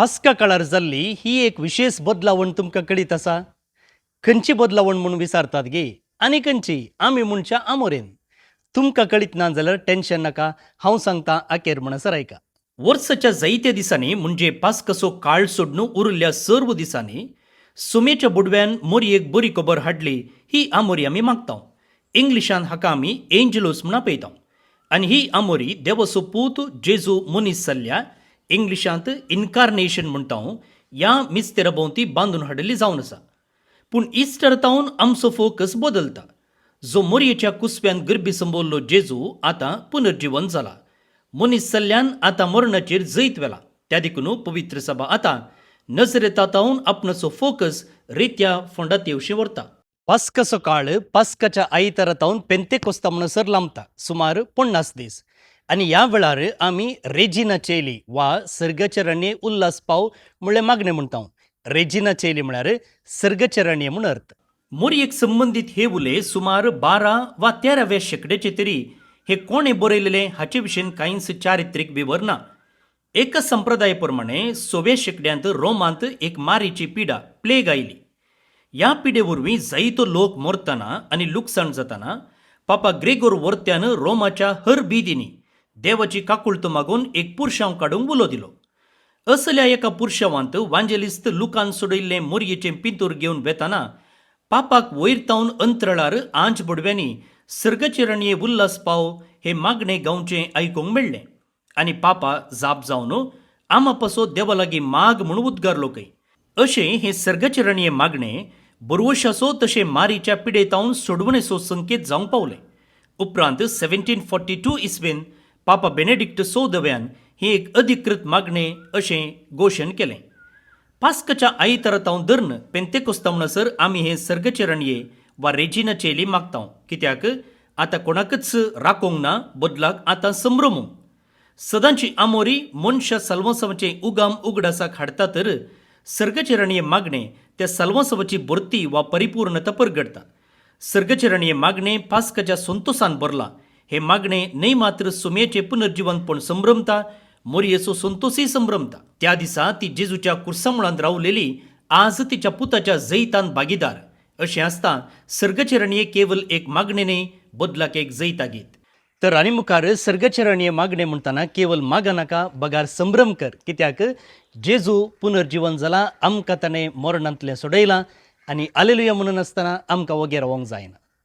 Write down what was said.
पास्का काळार जाल्ली ही एक विशेष बदलावण तुमकां कळीत आसा? खंयची बदलावण म्हणून विचारतात गे, आनी खंयची आमी म्हणच्या आमोरेन. तुमकां कळीत ना जाल्यार टेन्शन नाका, हांव सांगता आखेर म्हणसर ऐका. वर्साच्या जायत्या दिसांनी म्हणजे पास्कसो काळ सोडून उरिल्ल्या सर्व दिसांनी सुमेच्या बुडव्यान मोरयेक बरी खबर हाडली ही आमोरी आमी मागताव. इंग्लिशान हाका आमी एंजलोस म्हूण आपयताव. आनी ही आमोरी देवाचो पूत जेजू मनीस जाल्ल्या इंग्लिशांत इन्कारनेशन म्हणटाव ह्या मिस्तेरा भोंवती बांदून हाडिल्ली जावन आसा. पूण इस्टरांतावन आमचो फोकस बदलता. जो मोरयेच्या कुसव्यान गर्भी संबोवल्लो जेजू आतां पुनर्जीवन जाला. मनीस जाल्ल्यान आतां मरणाचेर जैत वेला. त्या देखून पवित्र सभा आतां नजरेतातावन आपणाचो फोकस रित्या फोंडातेवशी व्हरता. पास्कसो काळ पास्काच्या आयतारातावन पेंतेकोस्ता म्हणसर लांबता, सुमार 50 दीस. आनी ह्या वेळार आमी रेजिना चेली वा सर्गचरण्ये उल्हास पाव म्हणलें मागणें म्हणटाव. रेजिना चेली म्हळ्यार सर्गचरण्ये म्हूण अर्थ. मोरयेक संबंदीत हे उले सुमार 12 वा 13व्या शेंकड्याचे तरी हे कोणे बरयलेले हाचे विशीं कांयच चारित्रीक विवर ना. एका संप्रदाया प्रमाणे 6व्या शेंकड्यांत रोमांत एक मारीची पिडा प्लेग आयली. ह्या पिडे वरवीं जायतो लोक मरतना आनी लुकसाण जाताना पापा ग्रेगोर वर्त्यान रोमाच्या हर बिदींनी देवाची काकुळत मागून एक पुरशांव काडूंक उलो दिलो. असल्या एका पुरशांवांत वांजेलिस्त लुकान सोडयल्लें मोरयेचें पिंतूर घेवन वेताना पापाक वयर अंतराळार आंच बुडव्यांनी सर्गचरण्ये उल्हास पाव हे मागणें गावचें आयकूंक मेळ्ळें. आनी पापा जाप जावन आमा पासो देवा लागीं माग म्हूण उद्गारलो. अशें हे सर्गचरण्ये मागणें बरवशाचो तशें मारीच्या पिडेतावन सोडवणेचो संकेत जावंक पावलें. उपरांत 1742 इसवेन पापा बेनेडिक्ट 14व्यान ही एक अधिकृत मागणें अशें घोशण केलें. पास्काच्या आयतारातावन धरून पेंतेकोस्ता म्हणसर आमी हे सर्गचरण्ये वा रेजिना चेली मागताव. कित्याक आतां कोणाकच राखोंक ना, बदलाक आतां संभ्रमू. सदांची आमोरी मनशा साल्वांसवाचें उगाम उगडासाक हाडटा तर सर्गचरण्ये मागणें त्या साल्वांसवाची भरती वा परिपूर्णता परगडता. सर्गचरण्ये मागणें पास्काच्या संतोसान भरला. हे मागणें न्हय मात्र सुमेचें पुनर्जीवनपण संभ्रमता, मोरयेचो संतोसय संभ्रमता. त्या दिसा ती जेजूच्या कुर्सामुळांत रावलेली आज तिच्या पुताच्या जैतान भागीदार. अशें आसता सर्गचरण्ये केवल एक मागणें न्हय, बदलाक एक जैता गीत. तर आनी मुखार सर्गचरण्ये मागणें म्हणटना केवल मागा नाका, बगार संभ्रम कर. कित्याक जेजू पुनर्जीवन जाला, आमकां ताणें मरणांतलें सोडयलां आनी हालेलुया म्हणून आसतना आमकां वगेर रावंक जायना.